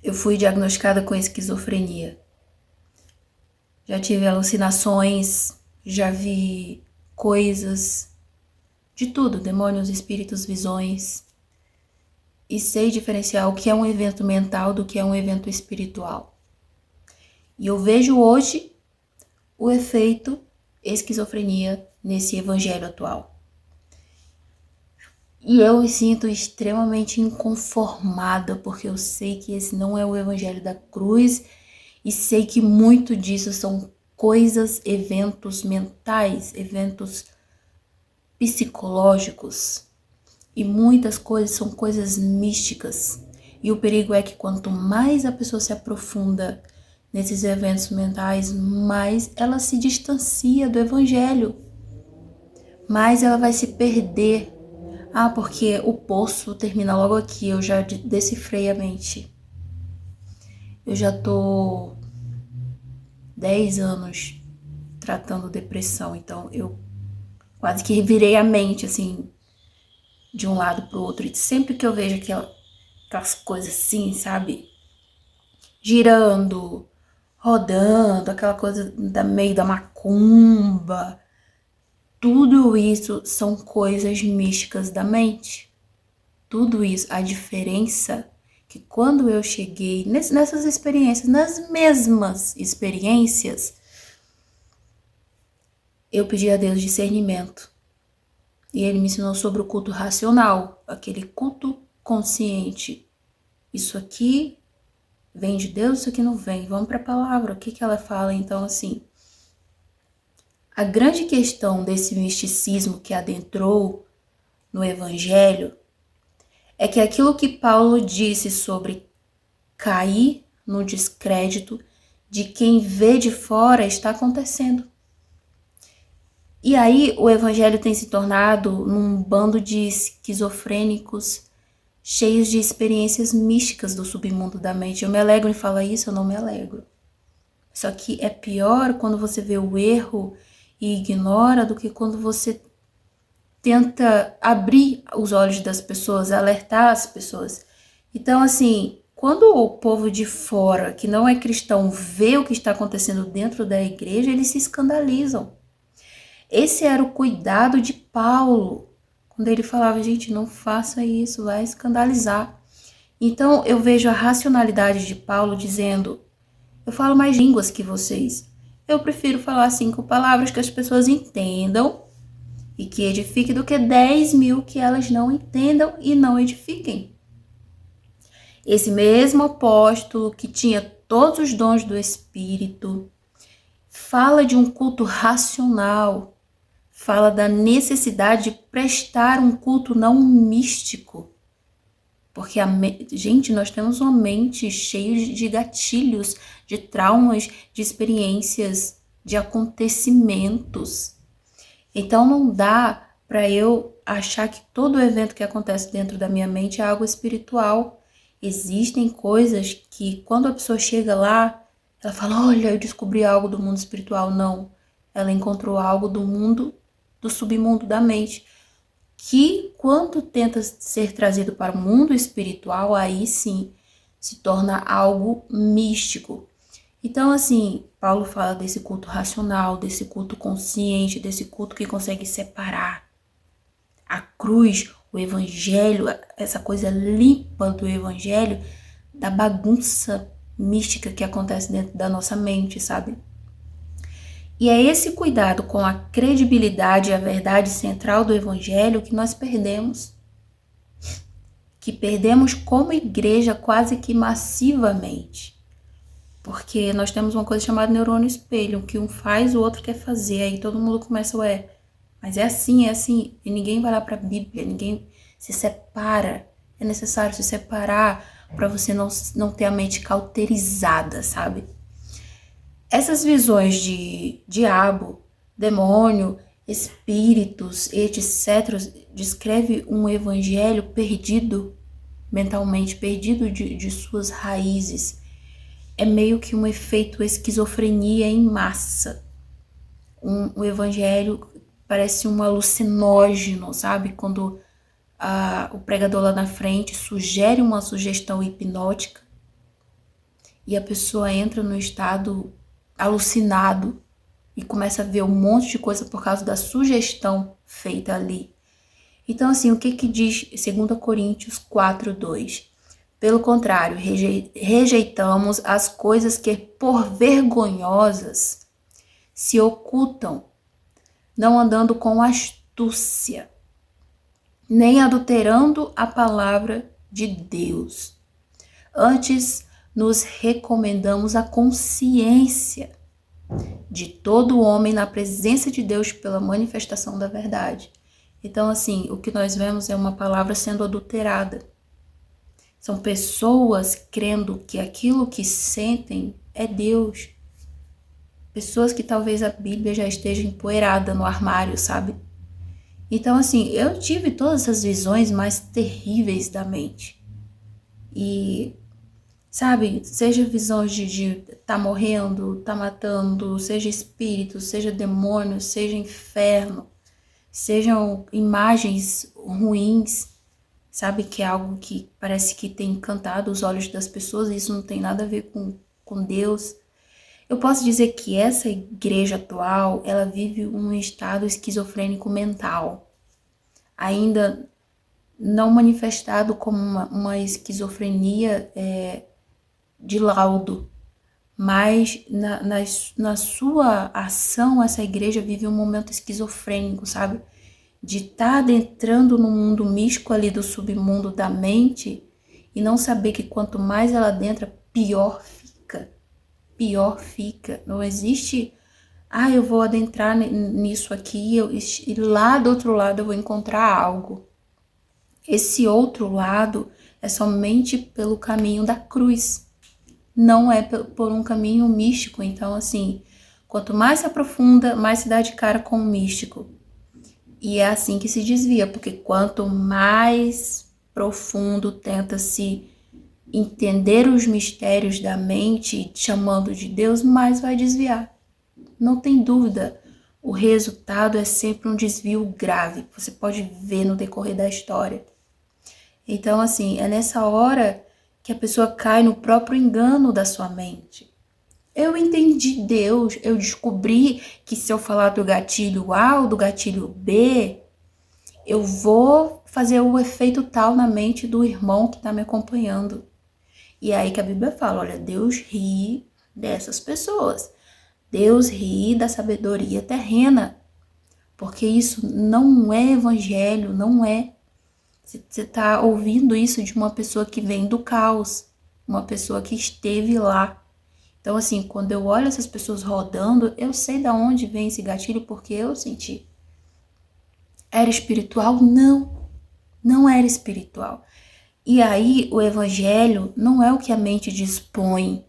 Eu fui diagnosticada com esquizofrenia. Já tive alucinações, já vi coisas, de tudo, demônios, espíritos, visões. E sei diferenciar o que é um evento mental do que é um evento espiritual. E eu vejo hoje o efeito esquizofrenia nesse evangelho atual. E eu me sinto extremamente inconformada, porque eu sei que esse não é o evangelho da cruz e sei que muito disso são coisas, eventos mentais, eventos psicológicos. E muitas coisas são coisas místicas. E o perigo é que quanto mais a pessoa se aprofunda nesses eventos mentais, mais ela se distancia do evangelho. Mais ela vai se perder. Ah, porque o poço termina logo aqui, eu já decifrei a mente. Eu já tô 10 anos tratando depressão, então eu quase que revirei a mente, assim, de um lado pro outro. E sempre que eu vejo aquelas coisas assim, sabe? Girando, rodando, aquela coisa da meio da macumba. Tudo isso são coisas místicas da mente. Tudo isso, a diferença que quando eu cheguei nessas experiências, nas mesmas experiências, eu pedi a Deus discernimento. E ele me ensinou sobre o culto racional, aquele culto consciente. Isso aqui vem de Deus, isso aqui não vem. Vamos para a palavra, o que ela fala? Então, assim, a grande questão desse misticismo que adentrou no evangelho é que aquilo que Paulo disse sobre cair no descrédito de quem vê de fora está acontecendo. E aí o evangelho tem se tornado num bando de esquizofrênicos cheios de experiências místicas do submundo da mente. Eu me alegro em falar isso, eu não me alegro. Só que é pior quando você vê o erro e ignora do que quando você tenta abrir os olhos das pessoas, alertar as pessoas. Então, assim, quando o povo de fora, que não é cristão, vê o que está acontecendo dentro da igreja, eles se escandalizam. Esse era o cuidado de Paulo, quando ele falava, gente, não faça isso, vai escandalizar. Então, eu vejo a racionalidade de Paulo dizendo, eu falo mais línguas que vocês. Eu prefiro falar 5 palavras que as pessoas entendam e que edifiquem do que 10.000 que elas não entendam e não edifiquem. Esse mesmo apóstolo que tinha todos os dons do Espírito fala de um culto racional, fala da necessidade de prestar um culto não místico. Porque, gente, nós temos uma mente cheia de gatilhos, de traumas, de experiências, de acontecimentos. Então não dá para eu achar que todo evento que acontece dentro da minha mente é algo espiritual. Existem coisas que quando a pessoa chega lá, ela fala, olha, eu descobri algo do mundo espiritual. Não, ela encontrou algo do mundo, do submundo da mente, que quando tenta ser trazido para o mundo espiritual, aí sim se torna algo místico. Então, assim, Paulo fala desse culto racional, desse culto consciente, desse culto que consegue separar a cruz, o evangelho, essa coisa limpa do evangelho, da bagunça mística que acontece dentro da nossa mente, sabe? E é esse cuidado com a credibilidade e a verdade central do evangelho que nós perdemos. Que perdemos como igreja quase que massivamente. Porque nós temos uma coisa chamada neurônio espelho, que um faz, o outro quer fazer, aí todo mundo começa, mas é assim, e ninguém vai lá para a Bíblia, ninguém se separa. É necessário se separar para você não ter a mente cauterizada, sabe? Essas visões de diabo, demônio, espíritos, etc., descreve um evangelho perdido, mentalmente perdido de suas raízes. É meio que um efeito esquizofrenia em massa. O evangelho parece um alucinógeno, sabe? Quando o pregador lá na frente sugere uma sugestão hipnótica e a pessoa entra no estado alucinado e começa a ver um monte de coisa por causa da sugestão feita ali. Então, assim, o que diz 2 Coríntios 4:2? Pelo contrário, rejeitamos as coisas que por vergonhosas se ocultam, não andando com astúcia, nem adulterando a palavra de Deus. Antes, nos recomendamos a consciência de todo homem na presença de Deus pela manifestação da verdade. Então, assim, o que nós vemos é uma palavra sendo adulterada. São pessoas crendo que aquilo que sentem é Deus. Pessoas que talvez a Bíblia já esteja empoeirada no armário, sabe? Então, assim, eu tive todas essas visões mais terríveis da mente. E, sabe, seja visões de tá morrendo, tá matando, seja espírito, seja demônio, seja inferno, sejam imagens ruins, sabe, que é algo que parece que tem encantado os olhos das pessoas, e isso não tem nada a ver com Deus. Eu posso dizer que essa igreja atual, ela vive um estado esquizofrênico mental, ainda não manifestado como uma esquizofrenia de laudo, mas na sua ação, essa igreja vive um momento esquizofrênico, sabe? De estar adentrando no mundo místico ali do submundo da mente e não saber que quanto mais ela adentra, pior fica. Pior fica. Não existe, eu vou adentrar nisso aqui e lá do outro lado eu vou encontrar algo. Esse outro lado é somente pelo caminho da cruz. Não é por um caminho místico. Então, assim, quanto mais se aprofunda, mais se dá de cara com o místico. E é assim que se desvia, porque quanto mais profundo tenta se entender os mistérios da mente, chamando de Deus, mais vai desviar. Não tem dúvida, o resultado é sempre um desvio grave. Você pode ver no decorrer da história. Então, assim, é nessa hora que a pessoa cai no próprio engano da sua mente. Eu entendi Deus, eu descobri que se eu falar do gatilho A ou do gatilho B, eu vou fazer o efeito tal na mente do irmão que está me acompanhando. E aí que a Bíblia fala, olha, Deus ri dessas pessoas. Deus ri da sabedoria terrena. Porque isso não é evangelho, não é. Você está ouvindo isso de uma pessoa que vem do caos, uma pessoa que esteve lá. Então, assim, quando eu olho essas pessoas rodando, eu sei de onde vem esse gatilho, porque eu senti. Era espiritual? Não, não era espiritual. E aí, o evangelho não é o que a mente dispõe.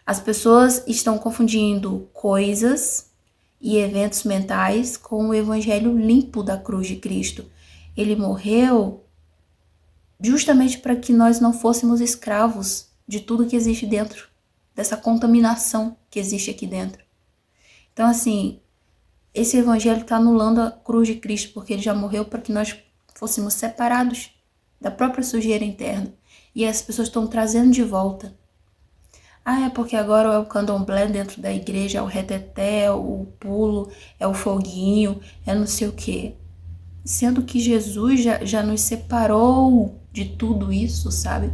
As pessoas estão confundindo coisas e eventos mentais com o evangelho limpo da cruz de Cristo. Ele morreu justamente para que nós não fôssemos escravos de tudo que existe dentro, dessa contaminação que existe aqui dentro. Então, assim, esse evangelho está anulando a cruz de Cristo, porque ele já morreu para que nós fôssemos separados da própria sujeira interna. E as pessoas estão trazendo de volta. É porque agora é o candomblé dentro da igreja, é o reteté, é o pulo, é o foguinho, é não sei o quê. Sendo que Jesus já nos separou de tudo isso, sabe?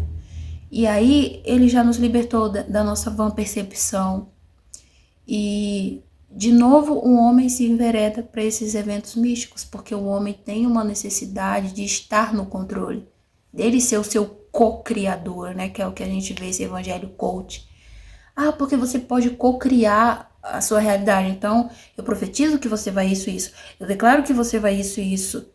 E aí ele já nos libertou da nossa vã percepção. E, de novo, o homem se envereda para esses eventos místicos, porque o homem tem uma necessidade de estar no controle, dele ser o seu co-criador, né? Que é o que a gente vê esse evangelho coach. Porque você pode co-criar a sua realidade. Então, eu profetizo que você vai isso e isso. Eu declaro que você vai isso e isso.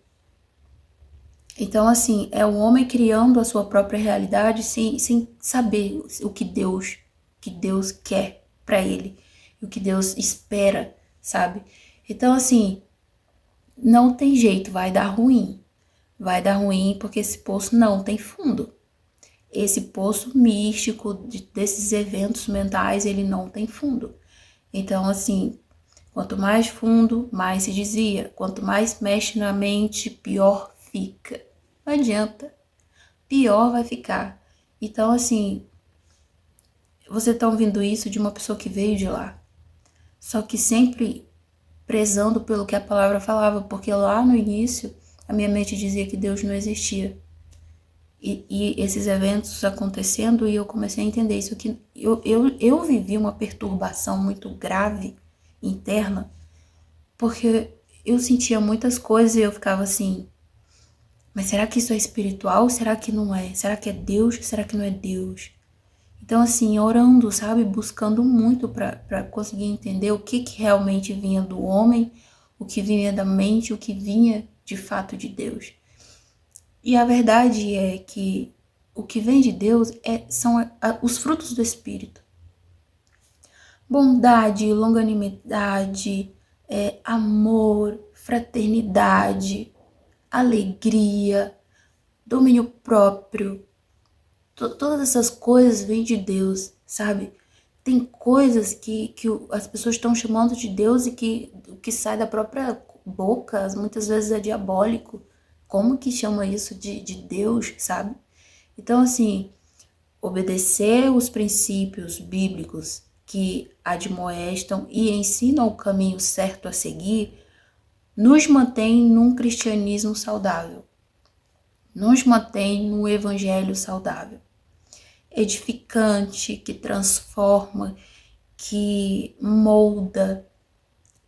Então, assim, é o homem criando a sua própria realidade sem saber o que Deus quer para ele. O que Deus espera, sabe? Então, assim, não tem jeito, vai dar ruim. Vai dar ruim porque esse poço não tem fundo. Esse poço místico desses eventos mentais, ele não tem fundo. Então, assim, quanto mais fundo, mais se desvia. Quanto mais mexe na mente, pior fica. Não adianta. Pior vai ficar. Então, assim, você tá ouvindo isso de uma pessoa que veio de lá. Só que sempre prezando pelo que a palavra falava, porque lá no início a minha mente dizia que Deus não existia. E esses eventos acontecendo, e eu comecei a entender isso, que eu vivi uma perturbação muito grave, interna, porque eu sentia muitas coisas e eu ficava assim, mas será que isso é espiritual? Será que não é? Será que é Deus? Será que não é Deus? Então, assim, orando, sabe? Buscando muito para conseguir entender o que realmente vinha do homem, o que vinha da mente, o que vinha de fato de Deus. E a verdade é que o que vem de Deus são os frutos do Espírito. Bondade, longanimidade, amor, fraternidade, alegria, domínio próprio. Todas essas coisas vêm de Deus, sabe? Tem coisas que as pessoas estão chamando de Deus e que o que sai da própria boca, muitas vezes é diabólico. Como que chama isso de Deus, sabe? Então, assim, obedecer os princípios bíblicos que admoestam e ensinam o caminho certo a seguir, nos mantém num cristianismo saudável, nos mantém num evangelho saudável, edificante, que transforma, que molda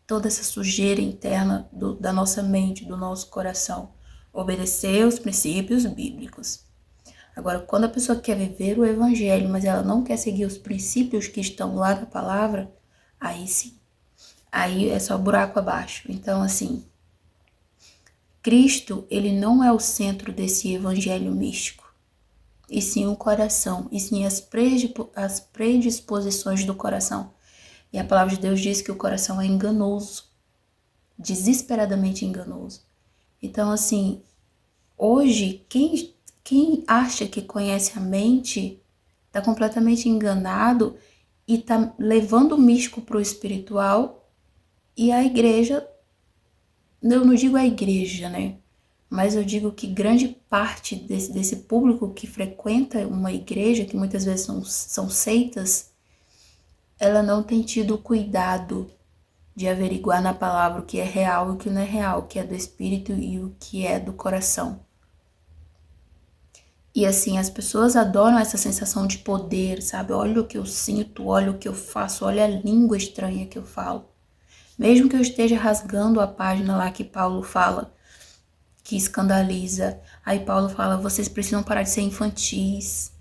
toda essa sujeira interna da nossa mente, do nosso coração. Obedecer os princípios bíblicos. Agora, quando a pessoa quer viver o evangelho, mas ela não quer seguir os princípios que estão lá na palavra, aí sim, aí é só buraco abaixo. Então, assim, Cristo, ele não é o centro desse evangelho místico, e sim o coração, e sim as predisposições do coração. E a palavra de Deus diz que o coração é enganoso, desesperadamente enganoso. Então, assim, hoje, quem acha que conhece a mente está completamente enganado e está levando o místico para o espiritual, e a igreja, eu não digo a igreja, né? Mas eu digo que grande parte desse público que frequenta uma igreja, que muitas vezes são seitas, ela não tem tido cuidado de averiguar na palavra o que é real e o que não é real, o que é do espírito e o que é do coração. E assim, as pessoas adoram essa sensação de poder, sabe? Olha o que eu sinto, olha o que eu faço, olha a língua estranha que eu falo. Mesmo que eu esteja rasgando a página lá que Paulo fala, que escandaliza. Aí Paulo fala, vocês precisam parar de ser infantis.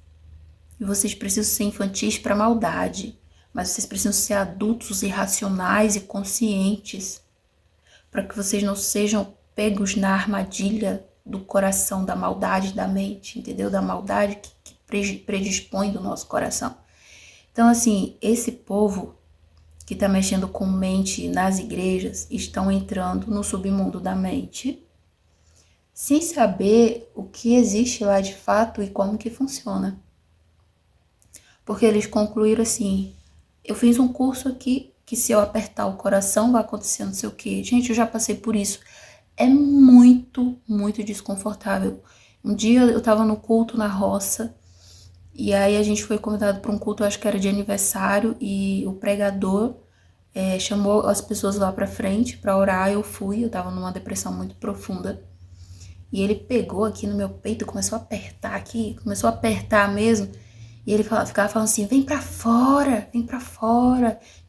E vocês precisam ser infantis para maldade. Mas vocês precisam ser adultos e racionais e conscientes, para que vocês não sejam pegos na armadilha do coração, da maldade da mente, entendeu? Da maldade que predispõe do nosso coração. Então, assim, esse povo que está mexendo com mente nas igrejas estão entrando no submundo da mente, sem saber o que existe lá de fato e como que funciona. Porque eles concluíram assim, eu fiz um curso aqui, que se eu apertar o coração vai acontecer não sei o quê. Gente, eu já passei por isso. É muito, muito desconfortável. Um dia eu tava no culto na roça, e aí a gente foi convidado para um culto, eu acho que era de aniversário, e o pregador chamou as pessoas lá pra frente pra orar. Eu fui, eu tava numa depressão muito profunda. E ele pegou aqui no meu peito, começou a apertar aqui, começou a apertar mesmo. E ele ficava falando assim, vem pra fora,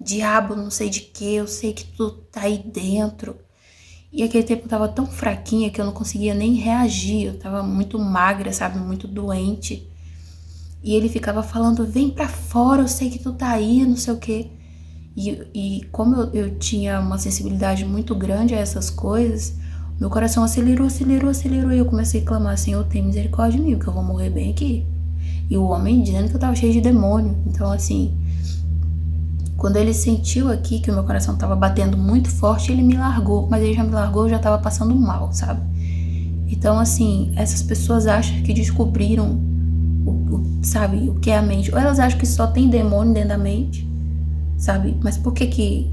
diabo, não sei de que, eu sei que tu tá aí dentro. E aquele tempo eu tava tão fraquinha que eu não conseguia nem reagir, eu tava muito magra, sabe, muito doente. E ele ficava falando, vem pra fora, eu sei que tu tá aí, não sei o que. E como eu tinha uma sensibilidade muito grande a essas coisas, meu coração acelerou, e eu comecei a clamar, Senhor, tem misericórdia de mim, que eu vou morrer bem aqui. E o homem dizendo que eu tava cheio de demônio. Então, assim, quando ele sentiu aqui que o meu coração tava batendo muito forte, ele me largou. Mas ele já me largou, eu já tava passando mal, sabe? Então, assim, essas pessoas acham que descobriram, sabe, o que é a mente. Ou elas acham que só tem demônio dentro da mente, sabe? Mas por que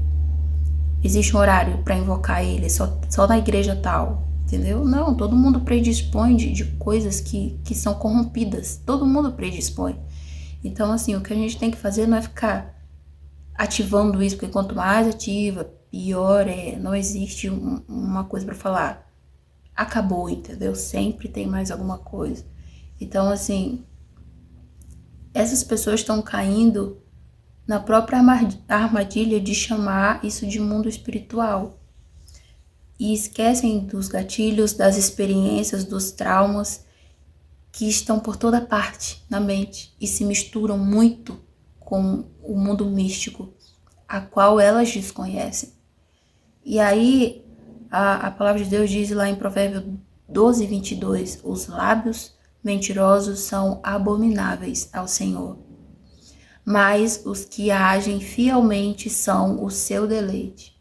existe um horário pra invocar ele? Só na igreja tal, entendeu? Não, todo mundo predispõe de coisas que são corrompidas. Todo mundo predispõe. Então, assim, o que a gente tem que fazer não é ficar ativando isso, porque quanto mais ativa, pior é. Não existe uma coisa para falar. Acabou, entendeu? Sempre tem mais alguma coisa. Então, assim, essas pessoas estão caindo na própria armadilha de chamar isso de mundo espiritual. E esquecem dos gatilhos, das experiências, dos traumas que estão por toda parte na mente e se misturam muito com o mundo místico, a qual elas desconhecem. E aí, a palavra de Deus diz lá em Provérbios 12, 22, os lábios mentirosos são abomináveis ao Senhor, mas os que agem fielmente são o seu deleite.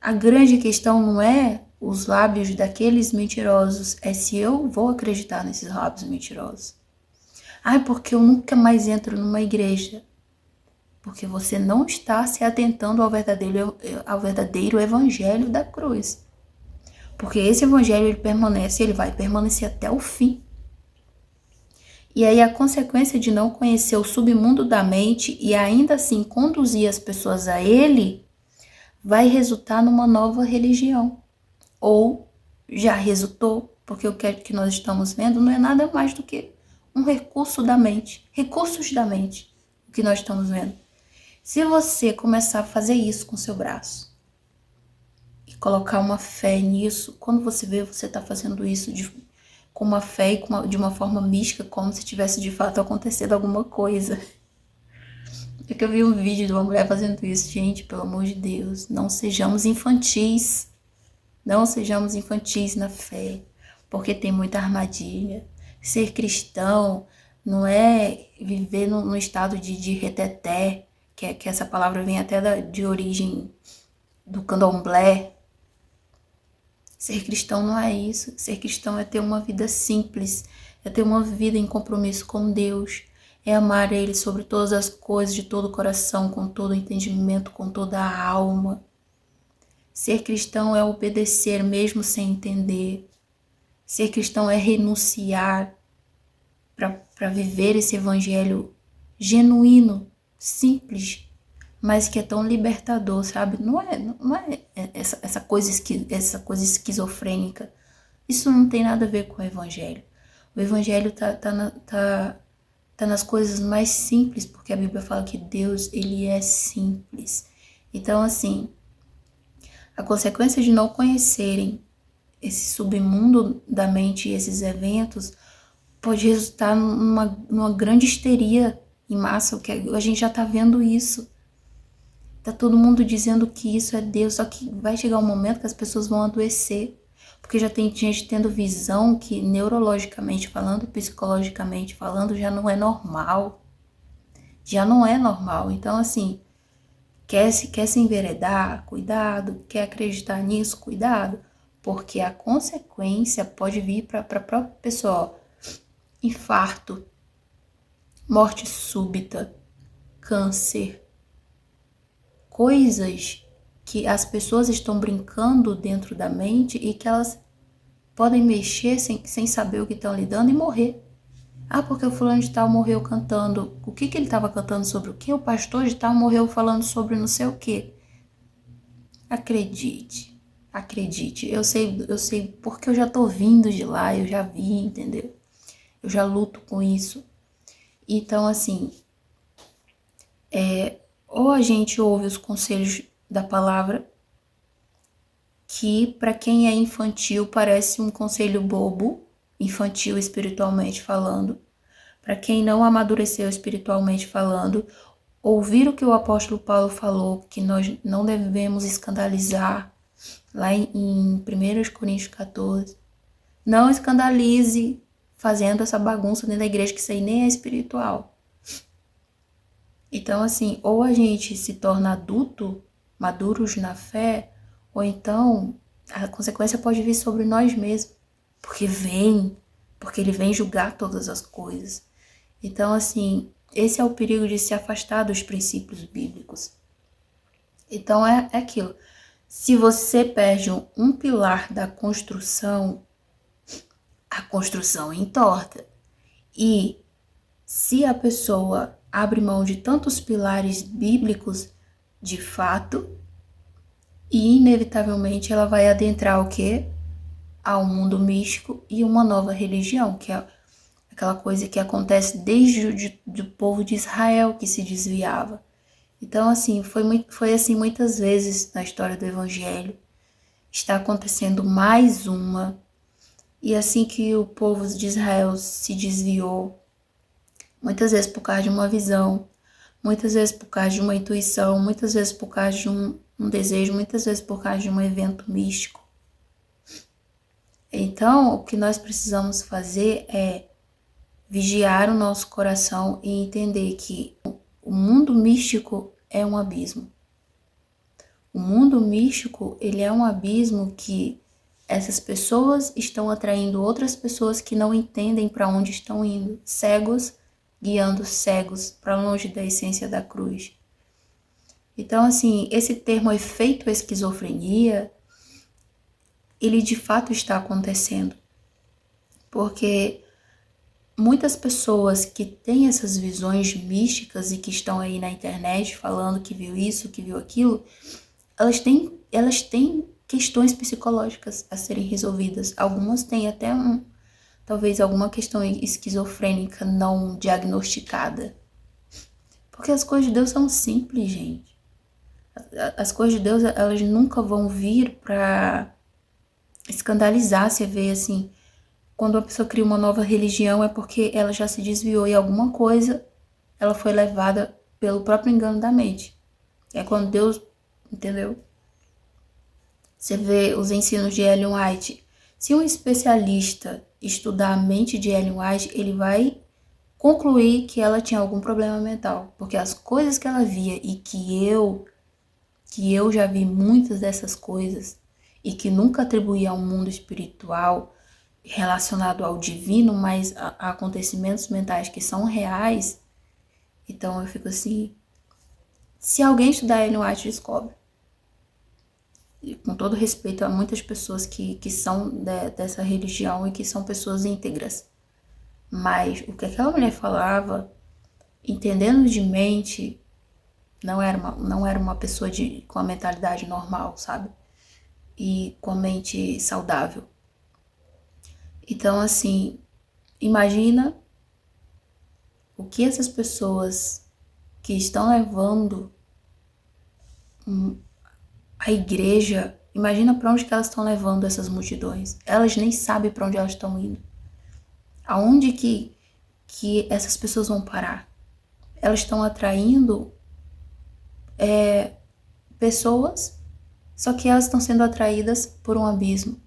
A grande questão não é os lábios daqueles mentirosos, é se eu vou acreditar nesses lábios mentirosos. Porque eu nunca mais entro numa igreja. Porque você não está se atentando ao verdadeiro evangelho da cruz. Porque esse evangelho ele vai permanecer até o fim. E aí a consequência de não conhecer o submundo da mente e ainda assim conduzir as pessoas a ele vai resultar numa nova religião. Ou já resultou, porque o que nós estamos vendo não é nada mais do que um recurso da mente, recursos da mente, o que nós estamos vendo. Se você começar a fazer isso com o seu braço e colocar uma fé nisso, quando você vê, você está fazendo isso com uma fé e de uma forma mística, como se tivesse de fato acontecido alguma coisa. É que eu vi um vídeo de uma mulher fazendo isso. Gente, pelo amor de Deus, não sejamos infantis. Não sejamos infantis na fé, porque tem muita armadilha. Ser cristão não é viver no estado de reteté, que essa palavra vem até de origem do candomblé. Ser cristão não é isso. Ser cristão é ter uma vida simples, é ter uma vida em compromisso com Deus, é amar Ele sobre todas as coisas, de todo o coração, com todo o entendimento, com toda a alma. Ser cristão é obedecer mesmo sem entender. Ser cristão é renunciar para viver esse evangelho genuíno, simples, mas que é tão libertador, sabe? Não é essa coisa esquizofrênica. Isso não tem nada a ver com o evangelho. O evangelho tá nas coisas mais simples, porque a Bíblia fala que Deus, ele é simples. Então, assim, a consequência de não conhecerem esse submundo da mente e esses eventos pode resultar numa grande histeria em massa, que a gente já tá vendo isso. Tá todo mundo dizendo que isso é Deus, só que vai chegar um momento que as pessoas vão adoecer, porque já tem gente tendo visão que neurologicamente falando, psicologicamente falando, já não é normal. Já não é normal. Então, assim, quer se enveredar, cuidado. Quer acreditar nisso, cuidado. Porque a consequência pode vir para a própria pessoa. Infarto, morte súbita, câncer. Coisas que as pessoas estão brincando dentro da mente e que elas podem mexer sem saber o que estão lidando e morrer. Porque o fulano de tal morreu cantando. O que ele estava cantando sobre o quê? O pastor de tal morreu falando sobre não sei o quê. Acredite. Eu sei porque eu já tô vindo de lá, eu já vi, entendeu? Eu já luto com isso. Então, assim, ou a gente ouve os conselhos da palavra, que para quem é infantil parece um conselho bobo, infantil espiritualmente falando. Para quem não amadureceu espiritualmente falando, ouvir o que o apóstolo Paulo falou, que nós não devemos escandalizar, lá em 1 Coríntios 14. Não escandalize fazendo essa bagunça dentro da igreja, que isso aí nem é espiritual. Então, assim, ou a gente se torna adulto, maduros na fé, ou então a consequência pode vir sobre nós mesmos, porque ele vem julgar todas as coisas. Então, assim, esse é o perigo de se afastar dos princípios bíblicos. Então, é aquilo. Se você perde um pilar da construção, a construção entorta. E Se a pessoa abre mão de tantos pilares bíblicos, de fato, e inevitavelmente ela vai adentrar o quê? Ao mundo místico e uma nova religião, que é aquela coisa que acontece desde o povo de Israel que se desviava. Então, assim, foi assim muitas vezes na história do Evangelho. Está acontecendo mais uma. E assim que o povo de Israel se desviou, muitas vezes por causa de uma visão, muitas vezes por causa de uma intuição, muitas vezes por causa de um desejo, muitas vezes por causa de um evento místico. Então, o que nós precisamos fazer é vigiar o nosso coração e entender que o mundo místico é um abismo. O mundo místico, ele é um abismo que essas pessoas estão atraindo outras pessoas que não entendem para onde estão indo, cegos guiando cegos para longe da essência da cruz. Então, assim, esse termo efeito esquizofrenia, ele de fato está acontecendo, porque muitas pessoas que têm essas visões místicas e que estão aí na internet falando que viu isso, que viu aquilo, elas têm questões psicológicas a serem resolvidas. Algumas têm até talvez alguma questão esquizofrênica não diagnosticada. Porque as coisas de Deus são simples, gente. As coisas de Deus, elas nunca vão vir para escandalizar. Você vê assim, quando uma pessoa cria uma nova religião é porque ela já se desviou e alguma coisa ela foi levada pelo próprio engano da mente. É quando Deus, entendeu? Você vê os ensinos de Ellen White. Se um especialista estudar a mente de Ellen White, ele vai concluir que ela tinha algum problema mental, porque as coisas que ela via e que eu já vi muitas dessas coisas e que nunca atribuía a um mundo espiritual relacionado ao divino, mas a acontecimentos mentais que são reais. Então eu fico assim, se alguém estudar Ellen White, descobre. E com todo respeito a muitas pessoas que são dessa religião e que são pessoas íntegras. Mas o que aquela mulher falava, entendendo de mente, não era uma pessoa com a mentalidade normal, sabe? E com a mente saudável. Então, assim, imagina o que essas pessoas que estão levando a igreja, imagina para onde que elas estão levando essas multidões. Elas nem sabem para onde elas estão indo. Aonde que essas pessoas vão parar? Elas estão atraindo pessoas, só que elas estão sendo atraídas por um abismo.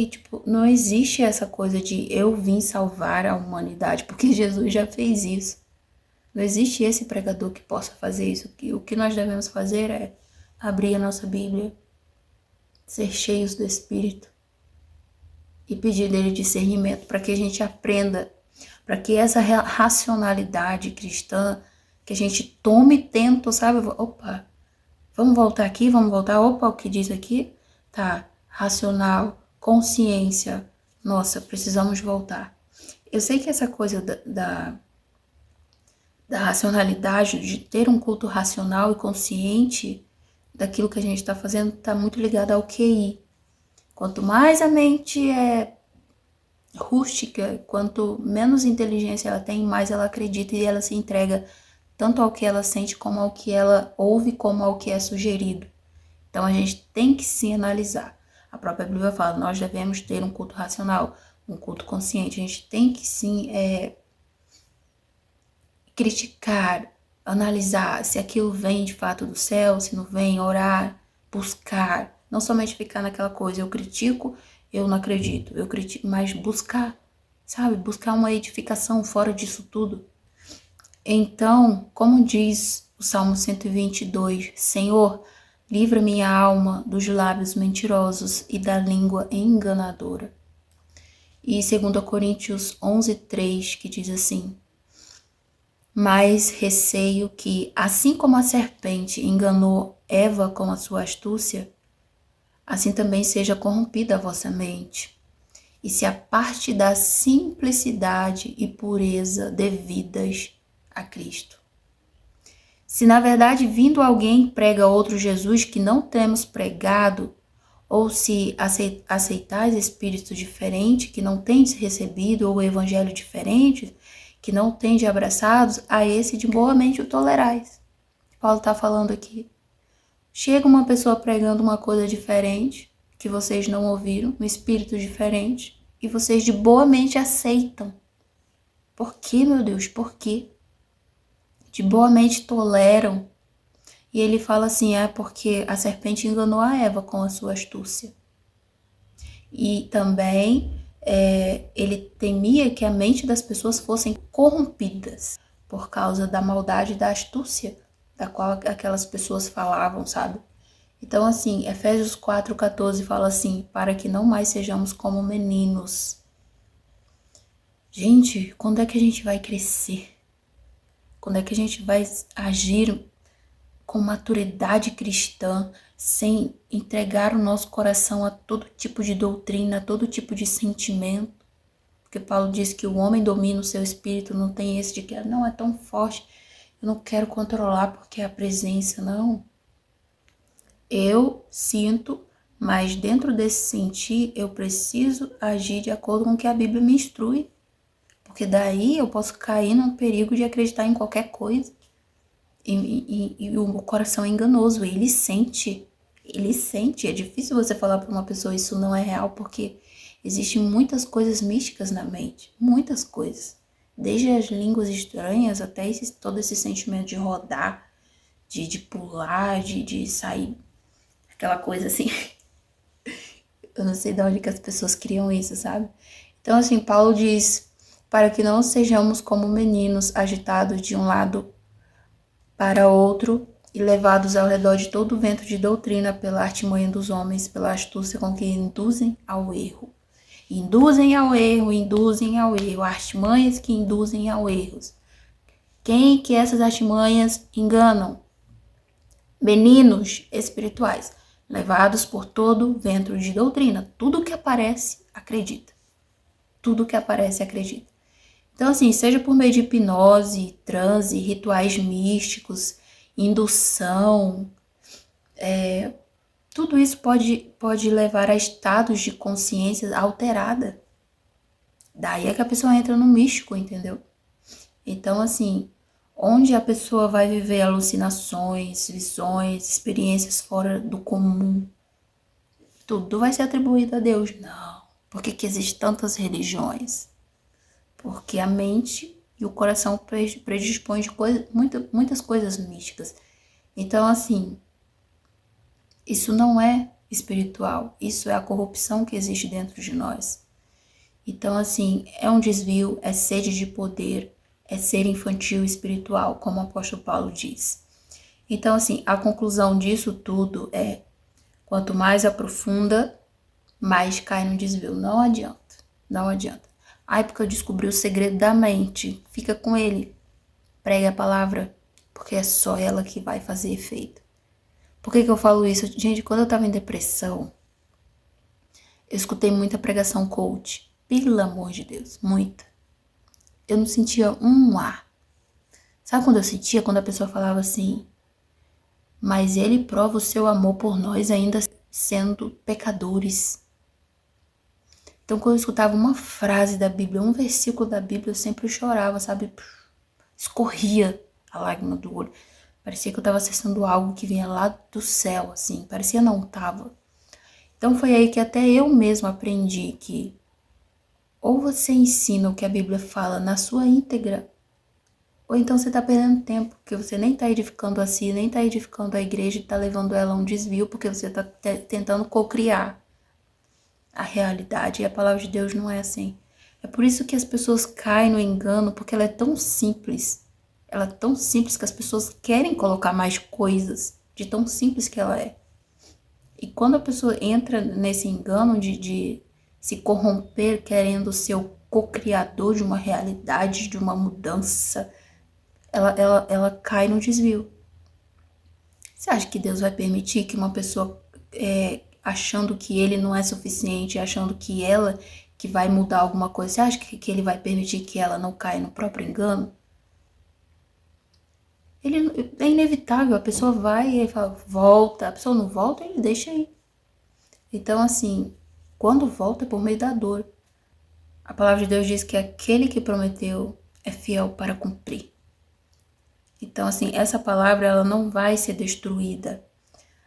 Tipo, não existe essa coisa de eu vim salvar a humanidade, porque Jesus já fez isso. Não existe esse pregador que possa fazer isso. O que nós devemos fazer é abrir a nossa Bíblia, ser cheios do Espírito e pedir dele discernimento para que a gente aprenda, para que essa racionalidade cristã, que a gente tome tempo, sabe? Opa, vamos voltar aqui, vamos voltar. Opa, o que diz aqui? Tá, racional, consciência. Nossa, precisamos voltar. Eu sei que essa coisa da racionalidade, de ter um culto racional e consciente daquilo que a gente está fazendo, está muito ligado ao QI. Quanto mais a mente é rústica, quanto menos inteligência ela tem, mais ela acredita e ela se entrega tanto ao que ela sente, como ao que ela ouve, como ao que é sugerido. Então a gente tem que se analisar. A própria Bíblia fala, nós devemos ter um culto racional, um culto consciente. A gente tem que sim criticar, analisar se aquilo vem de fato do céu, se não vem, orar, buscar. Não somente ficar naquela coisa, eu critico, eu não acredito, eu critico, mas buscar, sabe? Buscar uma edificação fora disso tudo. Então, como diz o Salmo 122, Senhor, livra minha alma dos lábios mentirosos e da língua enganadora. E 2 Coríntios 11:3, que diz assim, mas receio que, assim como a serpente enganou Eva com a sua astúcia, assim também seja corrompida a vossa mente. e se aparte da simplicidade e pureza devidas a Cristo. Se na verdade vindo alguém prega outro Jesus que não temos pregado, ou se aceitais espírito diferente que não tendes recebido, ou evangelho diferente que não tendes abraçados, a esse de boamente o tolerais. Paulo está falando aqui. Chega uma pessoa pregando uma coisa diferente, que vocês não ouviram, um espírito diferente, e vocês de boamente aceitam. Por que, meu Deus? Por quê? De boamente toleram. E ele fala assim, porque a serpente enganou a Eva com a sua astúcia. E também ele temia que a mente das pessoas fossem corrompidas por causa da maldade e da astúcia da qual aquelas pessoas falavam, sabe? Então, assim, Efésios 4,14 fala assim, para que não mais sejamos como meninos. Gente, quando é que a gente vai crescer? Quando é que a gente vai agir com maturidade cristã, sem entregar o nosso coração a todo tipo de doutrina, a todo tipo de sentimento? Porque Paulo diz que o homem domina o seu espírito, não tem esse de que não é tão forte, eu não quero controlar porque é a presença, não. Eu sinto, mas dentro desse sentir, eu preciso agir de acordo com o que a Bíblia me instrui. Porque daí eu posso cair num perigo de acreditar em qualquer coisa. E o coração é enganoso, ele sente. É difícil você falar para uma pessoa isso não é real, porque existem muitas coisas místicas na mente, muitas coisas. Desde as línguas estranhas até todo esse sentimento de rodar, de pular, de sair, aquela coisa assim. Eu não sei de onde que as pessoas criam isso, sabe? Então, assim, Paulo diz, para que não sejamos como meninos agitados de um lado para outro e levados ao redor de todo o vento de doutrina pela artimanha dos homens, pela astúcia com que induzem ao erro. Induzem ao erro, artimanhas que induzem ao erro. Quem que essas artimanhas enganam? Meninos espirituais, levados por todo vento de doutrina. Tudo que aparece, acredita. Tudo que aparece, acredita. Então, assim, seja por meio de hipnose, transe, rituais místicos, indução, tudo isso pode levar a estados de consciência alterada. Daí é que a pessoa entra no místico, entendeu? Então, assim, onde a pessoa vai viver alucinações, visões, experiências fora do comum, tudo vai ser atribuído a Deus. Não. Por que existem tantas religiões? Porque a mente e o coração predispõem de muitas coisas místicas. Então, assim, isso não é espiritual, isso é a corrupção que existe dentro de nós. Então, assim, é um desvio, é sede de poder, é ser infantil espiritual, como o apóstolo Paulo diz. Então, assim, a conclusão disso tudo é, quanto mais aprofunda, mais cai no desvio. Não adianta, não adianta. Ai, porque eu descobri o segredo da mente. Fica com ele. Pregue a palavra, porque é só ela que vai fazer efeito. Por que eu falo isso? Gente, quando eu tava em depressão, eu escutei muita pregação coach. Pelo amor de Deus, muita. Eu não sentia um ar. Sabe quando eu sentia? Quando a pessoa falava assim, mas ele prova o seu amor por nós ainda sendo pecadores. Então, quando eu escutava uma frase da Bíblia, um versículo da Bíblia, eu sempre chorava, sabe? Escorria a lágrima do olho. Parecia que eu estava acessando algo que vinha lá do céu, assim. Parecia não tava. Então, foi aí que até eu mesma aprendi que ou você ensina o que a Bíblia fala na sua íntegra, ou então você está perdendo tempo, porque você nem está edificando a si, nem está edificando a igreja e está levando ela a um desvio, porque você está tentando cocriar a realidade, e a palavra de Deus não é assim. É por isso que as pessoas caem no engano, porque ela é tão simples. Ela é tão simples que as pessoas querem colocar mais coisas, de tão simples que ela é. E quando a pessoa entra nesse engano de se corromper, querendo ser o co-criador de uma realidade, de uma mudança, ela cai no desvio. Você acha que Deus vai permitir que uma pessoa achando que ele não é suficiente, achando que ela que vai mudar alguma coisa? Você acha que ele vai permitir que ela não caia no próprio engano? É inevitável, a pessoa vai e ele fala, volta, a pessoa não volta, ele deixa aí. Então, assim, quando volta é por meio da dor. A palavra de Deus diz que aquele que prometeu é fiel para cumprir. Então, assim, essa palavra ela não vai ser destruída.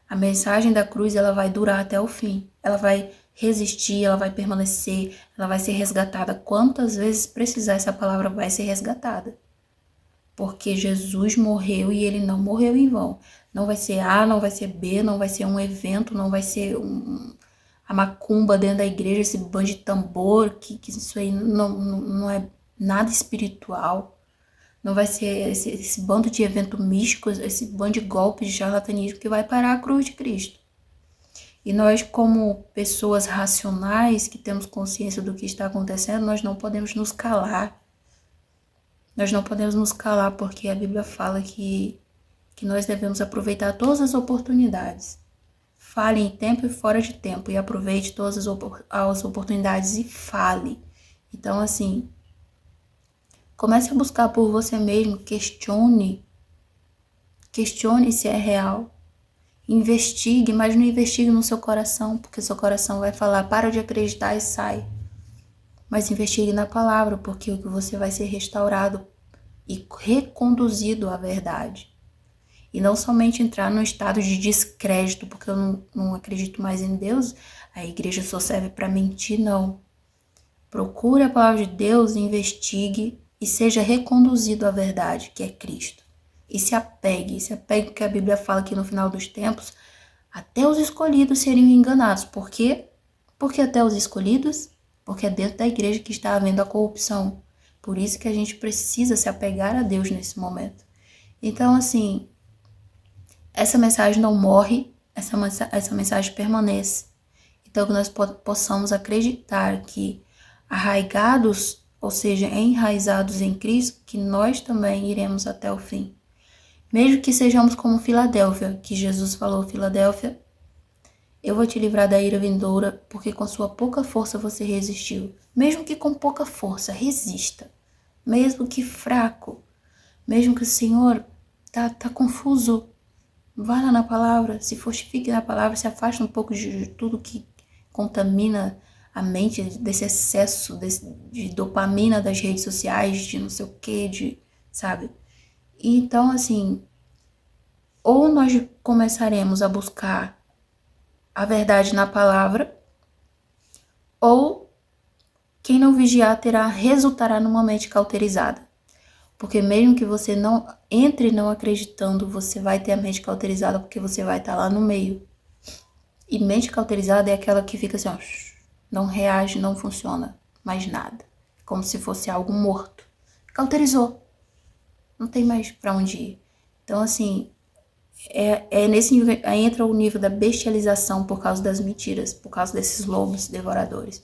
A mensagem da cruz ela vai durar até o fim. Ela vai resistir, ela vai permanecer, ela vai ser resgatada. Quantas vezes precisar, essa palavra vai ser resgatada. Porque Jesus morreu e ele não morreu em vão. Não vai ser A, não vai ser B, não vai ser um evento, não vai ser a macumba dentro da igreja, esse bando de tambor, que isso aí não é nada espiritual. Não vai ser esse bando de evento místico, esse bando de golpes de charlatanismo que vai parar a cruz de Cristo. E nós, como pessoas racionais, que temos consciência do que está acontecendo, nós não podemos nos calar. Nós não podemos nos calar porque a Bíblia fala que nós devemos aproveitar todas as oportunidades. Fale em tempo e fora de tempo e aproveite todas as oportunidades e fale. Então, assim, comece a buscar por você mesmo, questione se é real. Investigue, mas não investigue no seu coração, porque seu coração vai falar, para de acreditar e sai. Mas investigue na palavra, porque você vai ser restaurado e reconduzido à verdade. E não somente entrar num estado de descrédito, porque eu não acredito mais em Deus, a igreja só serve para mentir, não. Procure a palavra de Deus, investigue e seja reconduzido à verdade, que é Cristo. E se apegue que a Bíblia fala que no final dos tempos, até os escolhidos seriam enganados. Por quê? Porque até os escolhidos? Porque é dentro da igreja que está havendo a corrupção. Por isso que a gente precisa se apegar a Deus nesse momento. Então, assim, essa mensagem não morre, essa mensagem permanece. Então, que nós possamos acreditar que arraigados, ou seja, enraizados em Cristo, que nós também iremos até o fim. Mesmo que sejamos como Filadélfia, que Jesus falou, Filadélfia, eu vou te livrar da ira vindoura, porque com sua pouca força você resistiu. Mesmo que com pouca força, resista. Mesmo que fraco, mesmo que o Senhor tá confuso, vá lá na palavra, se fortifique na palavra, se afaste um pouco de tudo que contamina a mente, desse excesso de dopamina das redes sociais, de não sei o que, sabe? Então, assim, ou nós começaremos a buscar a verdade na palavra, ou quem não vigiar resultará numa mente cauterizada. Porque mesmo que você não entre não acreditando, você vai ter a mente cauterizada, porque você vai estar lá no meio. E mente cauterizada é aquela que fica assim, ó, não reage, não funciona mais nada. Como se fosse algo morto. Cauterizou. Não tem mais pra onde ir. Então, assim, nesse nível, aí entra o nível da bestialização por causa das mentiras, por causa desses lobos devoradores.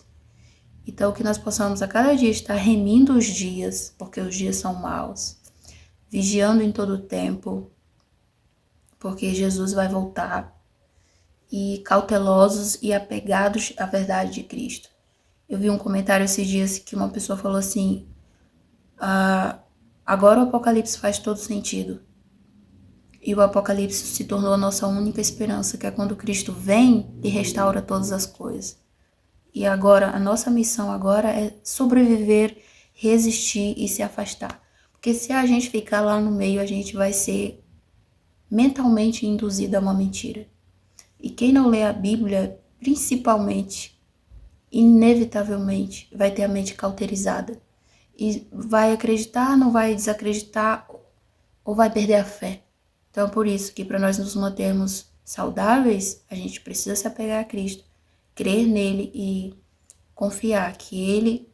Então, que nós possamos a cada dia estar remindo os dias, porque os dias são maus, vigiando em todo o tempo, porque Jesus vai voltar, e cautelosos e apegados à verdade de Cristo. Eu vi um comentário esses dias que uma pessoa falou assim, agora o Apocalipse faz todo sentido. E o Apocalipse se tornou a nossa única esperança, que é quando Cristo vem e restaura todas as coisas. E agora, a nossa missão agora é sobreviver, resistir e se afastar. Porque se a gente ficar lá no meio, a gente vai ser mentalmente induzido a uma mentira. E quem não lê a Bíblia, principalmente, inevitavelmente, vai ter a mente cauterizada. E vai acreditar, não vai desacreditar, ou vai perder a fé. Então, por isso que para nós nos mantermos saudáveis, a gente precisa se apegar a Cristo, crer nele e confiar que ele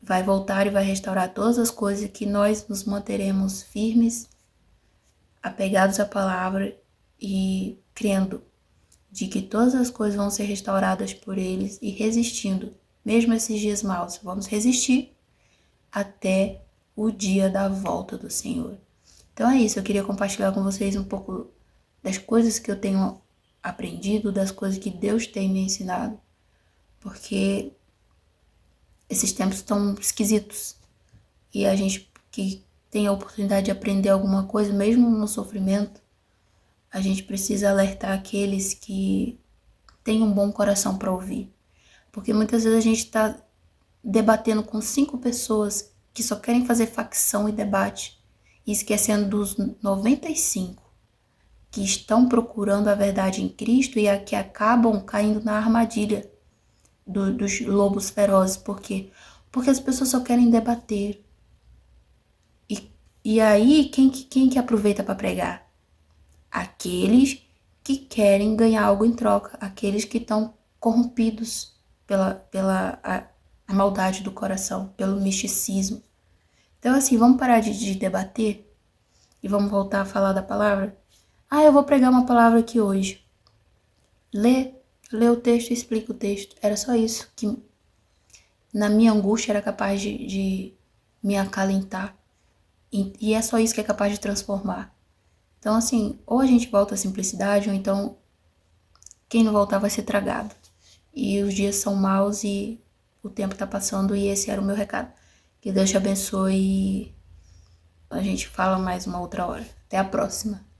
vai voltar e vai restaurar todas as coisas, que nós nos manteremos firmes, apegados à palavra e crendo de que todas as coisas vão ser restauradas por eles e resistindo, mesmo esses dias maus. Vamos resistir até o dia da volta do Senhor. Então é isso, eu queria compartilhar com vocês um pouco das coisas que eu tenho aprendido, das coisas que Deus tem me ensinado, porque esses tempos estão esquisitos. E a gente que tem a oportunidade de aprender alguma coisa, mesmo no sofrimento, a gente precisa alertar aqueles que têm um bom coração para ouvir. Porque muitas vezes a gente está debatendo com 5 pessoas que só querem fazer facção e debate, e esquecendo dos 95 que estão procurando a verdade em Cristo e a que acabam caindo na armadilha dos lobos ferozes. Por quê? Porque as pessoas só querem debater. E aí, quem que aproveita para pregar? Aqueles que querem ganhar algo em troca, aqueles que estão corrompidos pela a maldade do coração, pelo misticismo. Então, assim, vamos parar de debater e vamos voltar a falar da palavra? Eu vou pregar uma palavra aqui hoje. Lê o texto e explica o texto. Era só isso que na minha angústia era capaz de me acalentar. E é só isso que é capaz de transformar. Então, assim, ou a gente volta à simplicidade, ou então quem não voltar vai ser tragado. E os dias são maus e o tempo tá passando, e esse era o meu recado. Que Deus te abençoe e a gente fala mais uma outra hora. Até a próxima.